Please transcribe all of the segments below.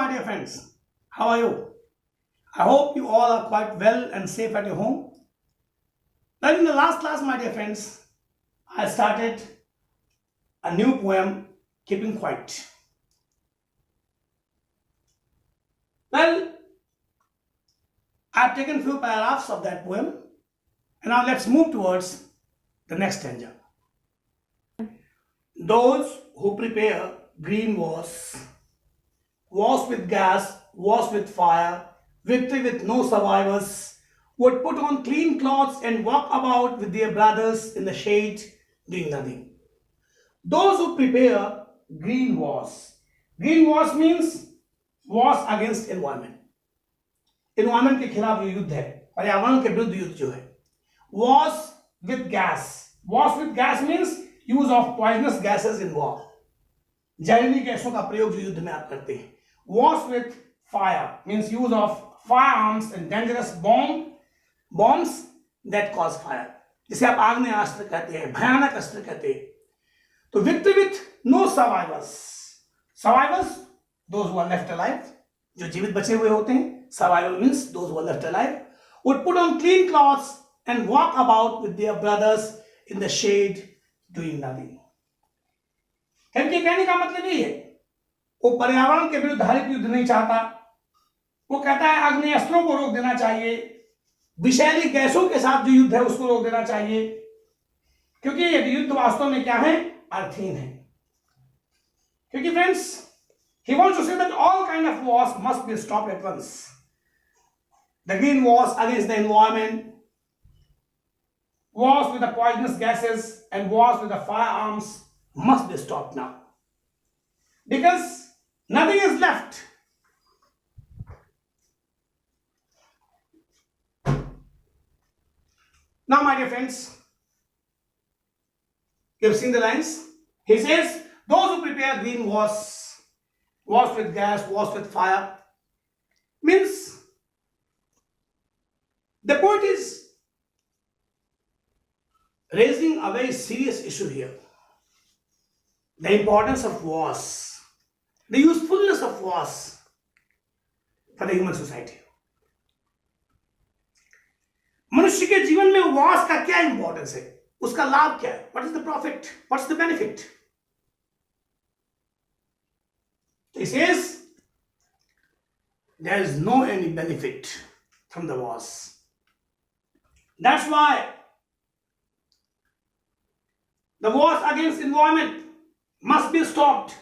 my dear friends. How are you? I hope you all are quite well and safe at your home. Well, in the last class, my dear friends, I started a new poem, Keeping Quiet. Well, I've taken few paragraphs of that poem, and now let's move towards the next stanza. Those who prepare green wars with gas, wars with fire, victory with no survivors, would put on clean clothes and walk about with their brothers in the shade doing nothing. Those who prepare green wars. Green wars means wars against environment. Environment के खिलाफ जो युद्ध है, पर्यावरण के विरुद्ध युद्ध जो है. Wars with gas. Wars with gas means use of poisonous gases in war. जहरीली गैसों का प्रयोग जो युद्ध में आप करते हैं. Wars with fire means use of firearms and dangerous bombs that cause fire. जिसे आप आग्नेय अस्त्र कहते हैं, भयानक अस्त्र कहते हैं. तो victory with no survivors. Survivors, those who are left alive, जो जीवित बचे हुए होते हैं. Survival means those who are left alive, would put on clean clothes and walk about with their brothers in the shade doing nothing. इनके कहने का मतलब ये है, वो पर्यावरण के विरुद्ध हरित युद्ध नहीं चाहता. वो कहता है आग्नेय अस्त्रों को रोक देना चाहिए, विषैली गैसों के साथ जो युद्ध है उसको रोक देना चाहिए, क्योंकि ये युद्ध वास्तव में क्या है, अर्थहीन है. क्योंकि friends, he wants to say that all kind of wars must be stopped at once. The green wars against the environment, wars with the poisonous gases, and wars with the firearms must be stopped now, because nothing is left. Now, my dear friends, you have seen the lines. He says, those who prepare green wars with gas, wars with fire, means the poet is raising a very serious issue here. The importance of wars, the usefulness of wars for the human society. मनुष्य के जीवन में Wars का क्या importance है, उसका लाभ क्या है, what is the profit, what's the benefit. He says there is no any benefit from the wars. That's why the wars against environment must be stopped.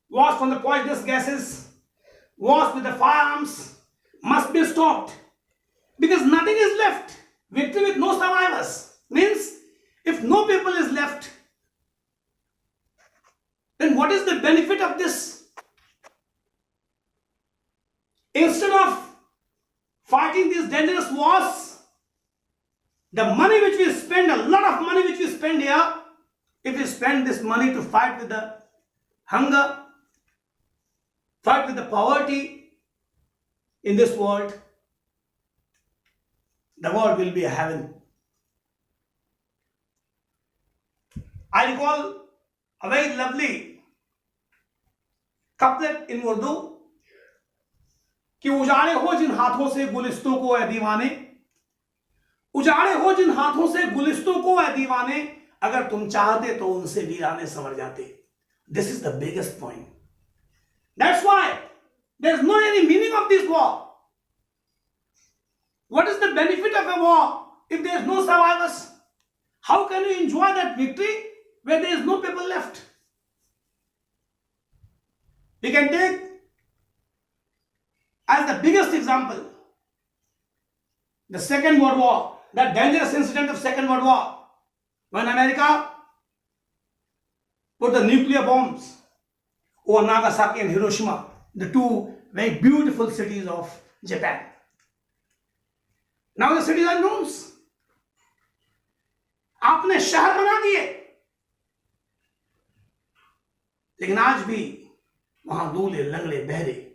Wars from the poisonous gases, wars with the firearms must be stopped, because nothing is left. Victory with no survivors means if no people is left, then what is the benefit of this? Instead of fighting these dangerous wars, the money which we spend, a lot of money which we spend here, if we spend this money to fight with the hunger, fight with the poverty in this world, the world will be a heaven. I recall a very lovely couplet in Urdu कि उजाड़े हो जिन हाथों से गुलिस्तों को ऐ दीवाने, उजाड़े हो जिन हाथों से गुलिस्तों को ऐ दीवाने, अगर तुम चाहते तो उनसे वीराने संवर जाते. This is the biggest point. That's why there is no any meaning of this war. What is the benefit of a war if there is no survivors? How can you enjoy that victory where there is no people left? We can take as the biggest example the Second World War, that dangerous incident of Second World War, when America put the nuclear bombs over Nagasaki and Hiroshima, the two very beautiful cities of Japan. Now the cities are ruins. आपने शहर बना दिए, लेकिन आज भी वहां दूल्हे, लंगड़े, बहरे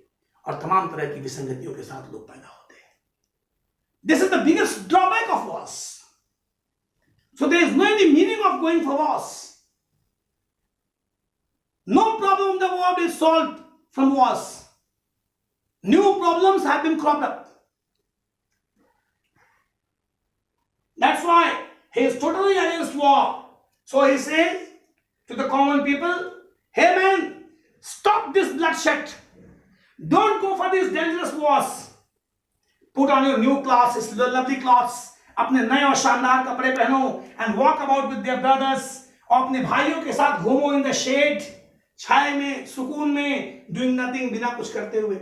और तमाम तरह की विसंगतियों के साथ लोग पैदा होते हैं. This is the biggest drawback of wars. So there is no any meaning of going for wars. No problem of the world is solved from wars. New problems have been cropped up. That's why he is totally against war. So he says to the common people, hey man, stop this bloodshed. Don't go for these dangerous wars. Put on your new clothes, lovely clothes. अपने नए और शानदार कपड़े पहनो and walk about with their brothers. और अपने भाइयों के साथ घूमो in the shade, छाए में, सुकून में, doing nothing, बिना कुछ करते हुए.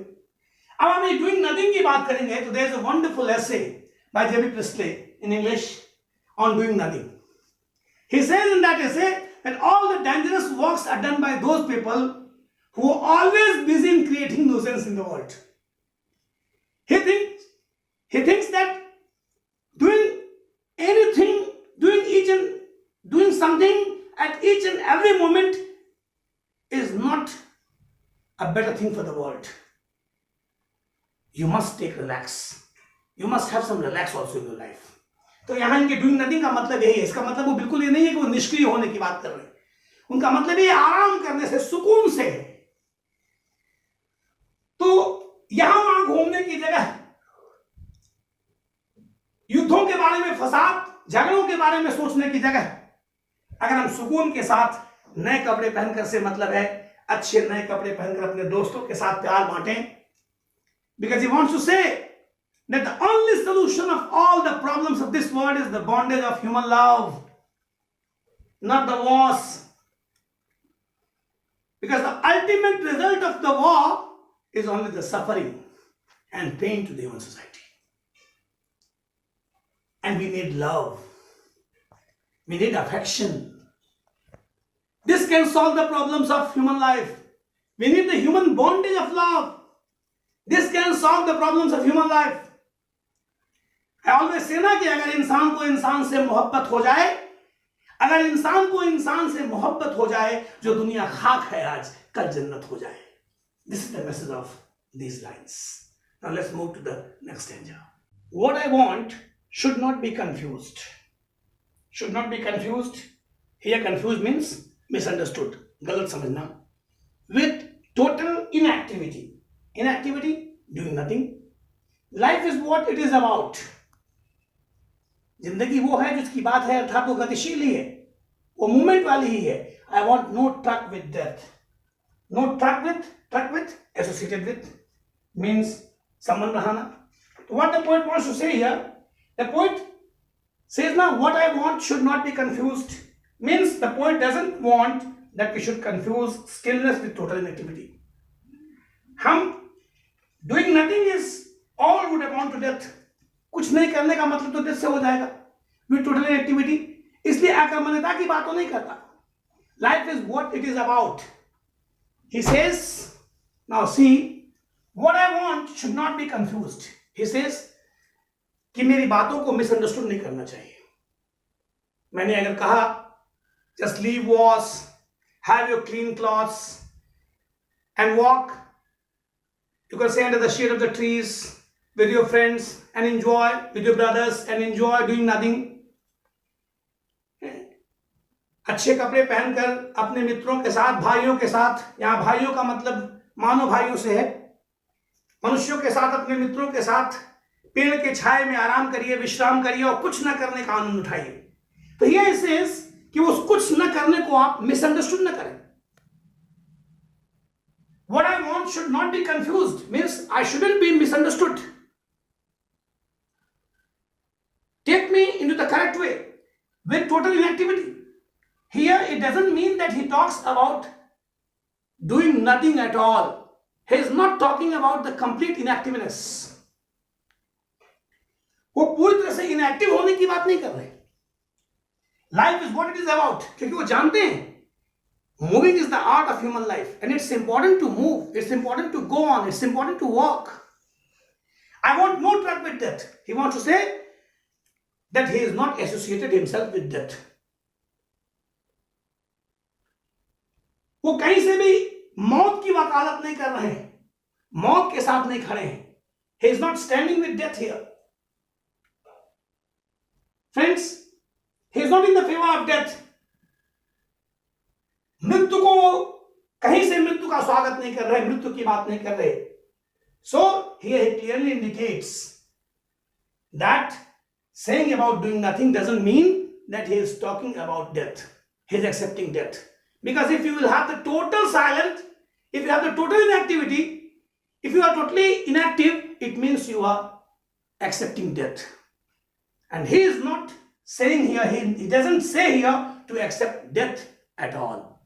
अब हम doing nothing की बात करेंगे तो there is a wonderful essay by J.B. Priestley in English on doing nothing. He says in that essay that all the dangerous works are done by those people who are always busy in creating nuisance in the world. He thinks that doing anything, doing something at each and every moment is not a better thing for the world. You must take relax. You must have some relax also in your life. तो यहाँ इनके doing nothing का मतलब यही है. इसका मतलब वो बिल्कुल ये नहीं है कि वो निष्क्रिय होने की बात कर रहे हैं. उनका मतलब ये आराम करने से, सुकून से है. तो यहां वहां घूमने की जगह, युद्धों के बारे में, फसाद, झगड़ों के बारे में सोचने की जगह, अगर हम सुकून के साथ नए कपड़े पहनकर से मतलब है अच्छे नए कपड़े पहनकर अपने दोस्तों के साथ प्यार बांटें. Because he wants to say that the only solution of all the problems of this world is the bondage of human love, not the wars. Because the ultimate result of the war is only the suffering and pain to the human society. And we need love. We need affection. This can solve the problems of human life. We need the human bondage of love. This can solve the problems of human life. I always say ना कि अगर इंसान को इंसान से मोहब्बत हो जाए, अगर इंसान को इंसान से मोहब्बत हो जाए, जो दुनिया खाक है आज, कल जन्नत हो जाए. This is the message of these lines. Now let's move to the next stanza. What I want should not be confused. Should not be confused. Here confused means misunderstood, गलत समझना. With total inactivity. Inactivity, doing nothing. Life is what it is about. जिंदगी वो है जिसकी बात है, अर्थात वो गतिशील ही है, वो मूवमेंट वाली ही है. I want no truck with death. No truck with, associated with, means someone रहना. What the poet wants to say here, the poet says now what I want should not be confused. Means the poet doesn't want that we should confuse stillness with total inactivity. हम doing nothing is all would amount to death. कुछ नहीं करने का मतलब तो death से हो जाएगा. With total inactivity, इसलिए अकर्मण्यता की बात तो नहीं करता. Life is what it is about. He says, now see, what I want should not be confused. He says कि मेरी बातों को मिसअंडरस्टूड नहीं करना चाहिए. मैंने अगर कहा just leave wars, have your clean clothes and walk, you can stay under the shade of the trees with your friends and enjoy, with your brothers and enjoy doing nothing. अच्छे कपड़े पहनकर अपने मित्रों के साथ, भाइयों के साथ, यहां भाइयों का मतलब मानव भाइयों से है, मनुष्यों के साथ, अपने मित्रों के साथ पेड़ के छाए में आराम करिए, विश्राम करिए और कुछ न करने का आनंद उठाइए. तो ये सेंस कि उस कुछ न करने को आप मिसअंडरस्टूड न करें. What I want should not be confused, means I shouldn't be misunderstood. Take me into the correct way with total inactivity. Here it doesn't mean that he talks about doing nothing at all. He is not talking about the complete inactiveness. वो पूरी तरह से inactive होने की बात नहीं कर रहे. Life is what it is about. क्योंकि वो जानते हैं moving is the art of human life, and it's important to move, it's important to go on, it's important to walk. I want no truck with death. He wants to say that he is not associated himself with death. वो कहीं से भी मौत की वकालत नहीं कर रहे हैं, मौत के साथ नहीं खड़े हैं. He is not standing with death here. Friends, he is not in the favor of death. मृत्यु को कहीं से मृत्यु का स्वागत नहीं कर रहे, मृत्यु की बात नहीं कर रहे. So here he clearly indicates that saying about doing nothing doesn't mean that he is talking about death. He is accepting death. Because if you will have the total silence, if you have the total inactivity, if you are totally inactive, it means you are accepting death. And he is not saying here, he doesn't say here to accept death at all.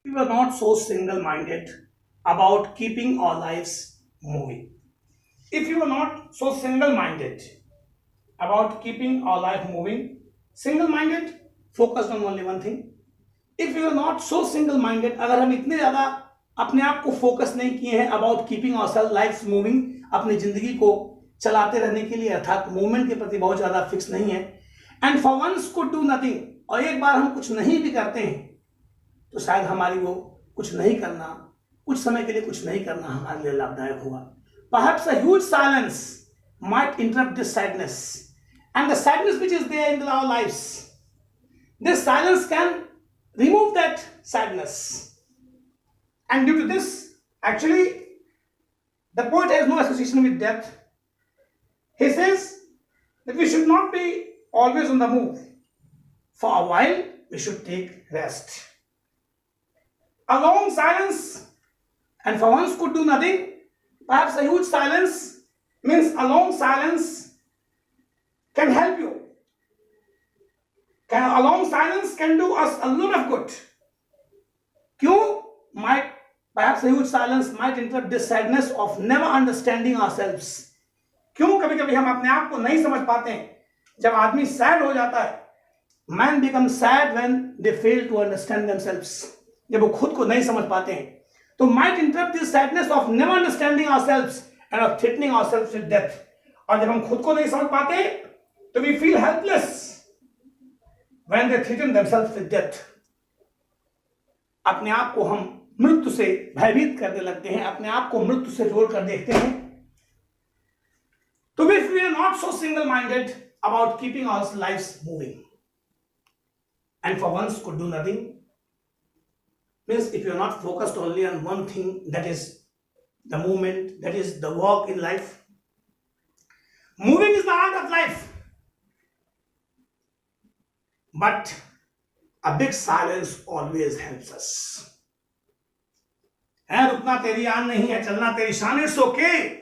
We were not so single-minded about keeping our lives moving. If you are not so single-minded about keeping our life moving, single-minded, focused on only one thing. If you are not so single-minded, अगर हम इतने ज़्यादा अपने आप को focus नहीं किए हैं about keeping ourselves lives moving, अपनी जिंदगी को चलाते रहने के लिए, अर्थात मूवमेंट के प्रति बहुत ज़्यादा फिक्स नहीं है, and for once could do nothing, और एक बार हम कुछ नहीं भी करते हैं तो शायद हमारी वो कुछ नहीं करना, कुछ समय के लिए कुछ नहीं करना हमारे लिए लाभदायक होगा. Perhaps a huge silence might interrupt this sadness, and the sadness which is there in our lives, this silence can remove that sadness. And due to this, actually, the poet has no association with death. He says that we should not be always on the move. For a while, we should take rest. A long silence, and for once could do nothing. Perhaps a huge silence means a long silence can help you. A long silence can do us a lot of good. Perhaps a huge silence might interrupt this sadness of never understanding ourselves. क्यों कभी कभी हम अपने आप को नहीं समझ पाते हैं. जब आदमी सैड हो जाता है, man becomes sad when they fail to understand themselves. जब वो खुद को नहीं समझ पाते हैं, तो might interrupt this sadness of never understanding ourselves and of threatening ourselves with death. और जब हम खुद को नहीं समझ पाते, तो we feel helpless when they threaten themselves with death. अपने आप को हम मृत्यु से भयभीत करने लगते हैं, अपने आप को मृत्यु से जोड़कर देखते हैं. तो if we are not so single-minded about keeping our lives moving, and for once could do nothing, means if you are not focused only on one thing, that is the movement, that is the work in life. Moving is the art of life. But a big silence always helps us. रुकना तेरी आन नहीं है, चलना तेरी शान. It's okay.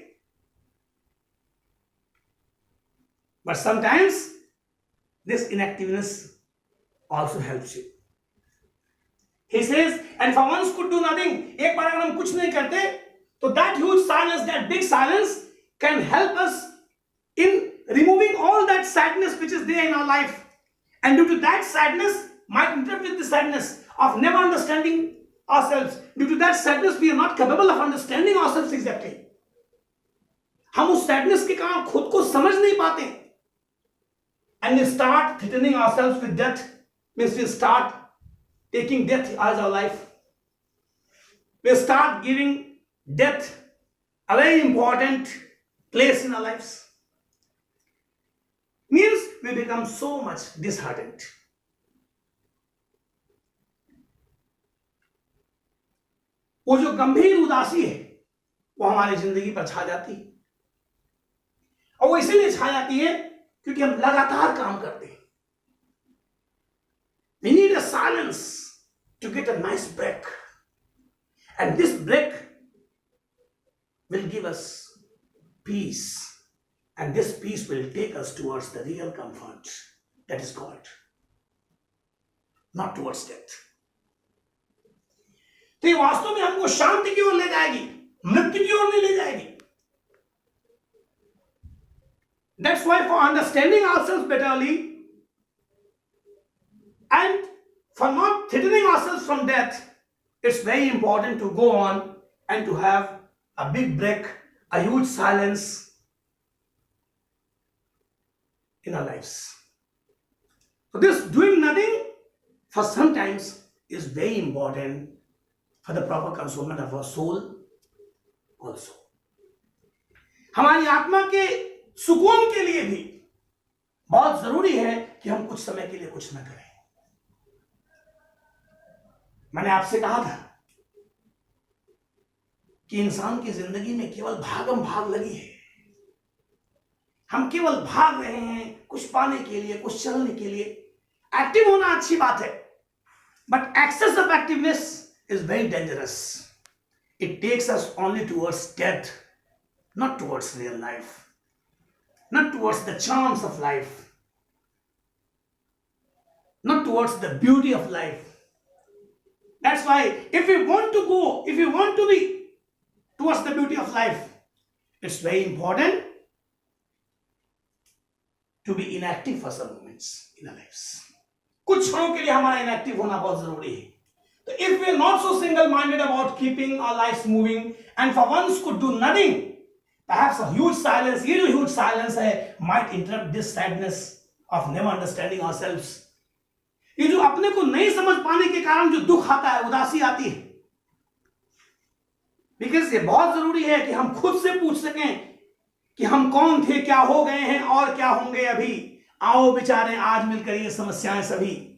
But sometimes this inactiveness also helps you. He says, and for once could do nothing. एक बार अगर हम कुछ नहीं करते, तो that huge silence, that big silence can help us in removing all that sadness which is there in our life. And due to that sadness, might interrupt with the sadness of never understanding ourselves. Due to that sadness, we are not capable of understanding ourselves exactly. हम उस sadness के कारण खुद को समझ नहीं पाते. And we start threatening ourselves with death. Means we start taking death as our life. We start giving death a very important place in our lives. Means we become so much disheartened. वो जो गंभीर उदासी है, वो हमारी जिंदगी पर छा जाती है. और वो इसीलिए छा जाती है क्योंकि हम लगातार काम करते हैं. We need a silence to get a nice break. And this break will give us peace. And this peace will take us towards the real comfort that is God, not towards death. तो ये वास्तव में हमको शांति की ओर ले जाएगी, मृत्यु की ओर नहीं ले जाएगी. That's why for understanding ourselves betterly and for not threatening ourselves from death, it's very important to go on and to have a big break, a huge silence in our lives. So this doing nothing for sometimes is very important for the proper consolement of our soul also. हमारी आत्मा के सुकून के लिए भी बहुत जरूरी है कि हम कुछ समय के लिए कुछ न करें. मैंने आपसे कहा था कि इंसान की जिंदगी में केवल भागम भाग लगी है। हम केवल भाग रहे हैं कुछ पाने के लिए, कुछ चलने के लिए। एक्टिव होना अच्छी बात है, but excess of activeness is very dangerous. It takes us only towards death, not towards real life, not towards the charms of life, not towards the beauty of life. That's why if we want to be towards the beauty of life, it's very important to be inactive for some moments in our lives. कुछ क्षणों के लिए हमारा inactive होना बहुत जरूरी है. So if we are not so single-minded about keeping our lives moving and for once could do nothing, perhaps a huge silence, ये जो huge silence है, might interrupt this sadness of never understanding ourselves. ये जो अपने को नहीं समझ पाने के कारण जो दुख आता है, उदासी आती है, because ये बहुत जरूरी है कि हम खुद से पूछ सकें कि हम कौन थे, क्या हो गए हैं और क्या होंगे अभी. आओ बेचारे आज मिलकर ये समस्याएं सभी.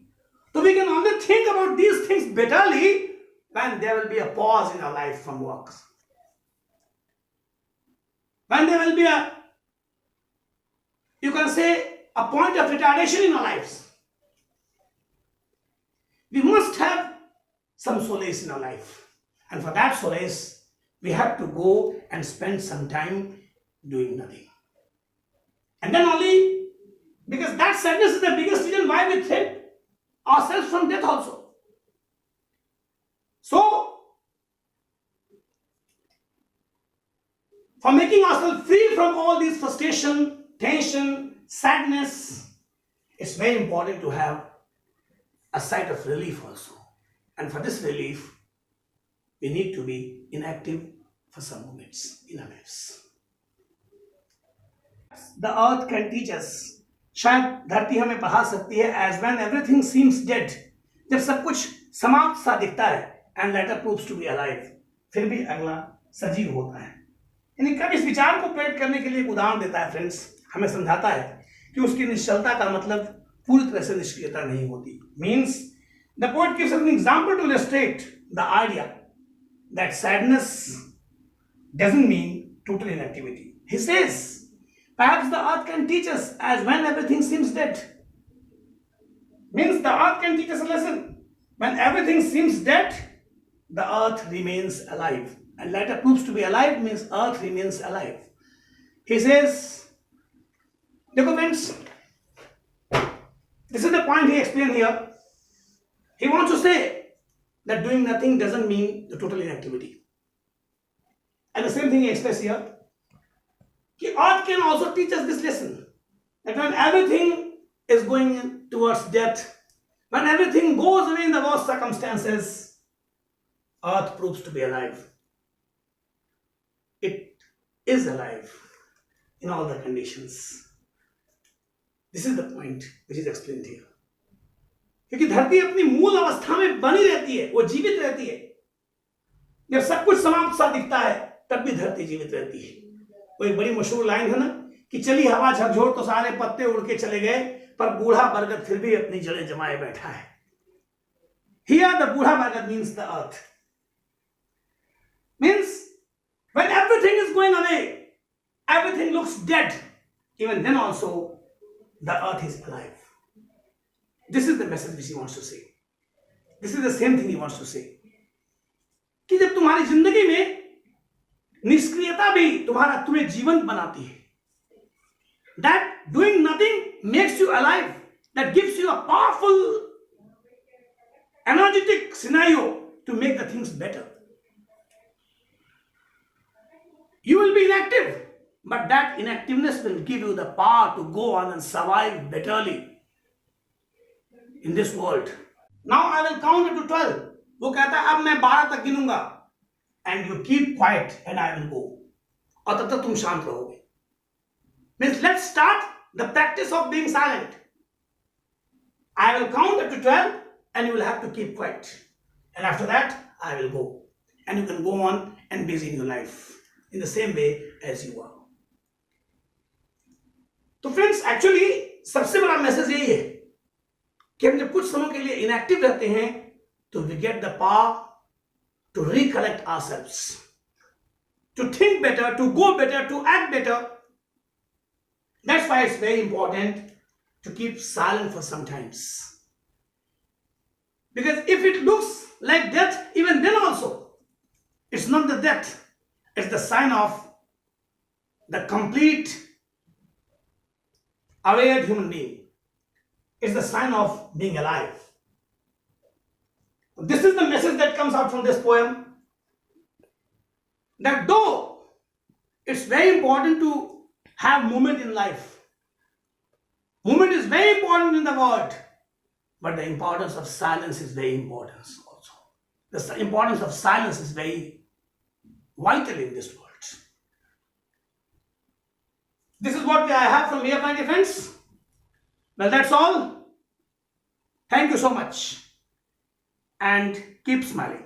So we can only think about these things bitterly when there will be a pause in our life from work. When there will be you can say, a point of retardation in our lives. We must have some solace in our life. And for that solace, we have to go and spend some time doing nothing. And then only, because that sadness is the biggest reason why we think ourselves from death also. So, for making ourselves free from all these frustration, tension, sadness, it's very important to have a sight of relief also. And for this relief, we need to be inactive for some moments in our lives. The earth can teach us. शायद धरती हमें पढ़ा सकती है. As when everything seems dead, जब सब कुछ समाप्त सा दिखता है, and later proves to be alive, फिर भी अगला सजीव होता है. यानी कब इस विचार को प्रेरित करने के लिए एक उदाहरण देता है फ्रेंड्स, हमें समझाता है कि उसकी निश्चलता का मतलब पूरी तरह से निष्क्रियता नहीं होती. Means the poet gives us an example to illustrate the idea that sadness doesn't mean total inactivity. He says, perhaps the earth can teach us as when everything seems dead. Means the earth can teach us a lesson. When everything seems dead, the earth remains alive. And later proves to be alive means earth remains alive. He says, देखो friends, this is the point he explained here. He wants to say that doing nothing doesn't mean the total inactivity. And the same thing he expressed here. Earth can also teach us this lesson, that when everything is going towards death, when everything goes away in the worst circumstances, earth proves to be alive. It is alive in all the conditions. This is the point which is explained here. क्योंकि धरती अपनी मूल अवस्था में बनी रहती है, वो जीवित रहती है. जब सब कुछ समाप्त सा दिखता है, तब भी धरती जीवित रहती है. वो एक बड़ी मशहूर लाइन है ना कि चली हवा झकझोर तो सारे पत्ते उड़ के चले गए, पर बूढ़ा बरगद फिर भी अपनी जड़ें जमाए बैठा है. Here the बूढ़ा बरगद means the earth. Means when everything is going away, everything looks dead, even then also the earth is alive. This is the message which he wants to say. This is the same thing he wants to say. कि जब तुम्हारी जिंदगी में निष्क्रियता भी तुम्हें जीवंत बनाती है, that doing nothing makes you alive, that gives you a powerful energetic scenario to make the things better. You will be inactive, but that inactiveness will give you the power to go on and survive betterly in this world. Now I will count it to 12. वो कहता है अब मैं 12 तक गिनूंगा, and you keep quiet and I will go. और तब तक तुम शांत रहोगे. Means let's start the practice of being silent. I will count up to 12 and you will have to keep quiet. And after that, I will go. And you can go on and busy in your life in the same way as you are. तो friends actually सबसे बड़ा message यही है कि हम जब कुछ समय के लिए इनएक्टिव रहते हैं तो we get the power to recollect ourselves. to think better, to go better, to act better. That's why it's very important to keep silent for some times. Because if it looks like death, even then also, it's not the death. It's the sign of the complete aware human being. It's the sign of being alive. This is the message that comes out from this poem, that though it's very important to have movement in life, movement is very important in the world, but the importance of silence is very important also. The importance of silence is very vital in this world. This is what I have from here, my dear friends. Well, that's all. Thank you so much, and keep smiling.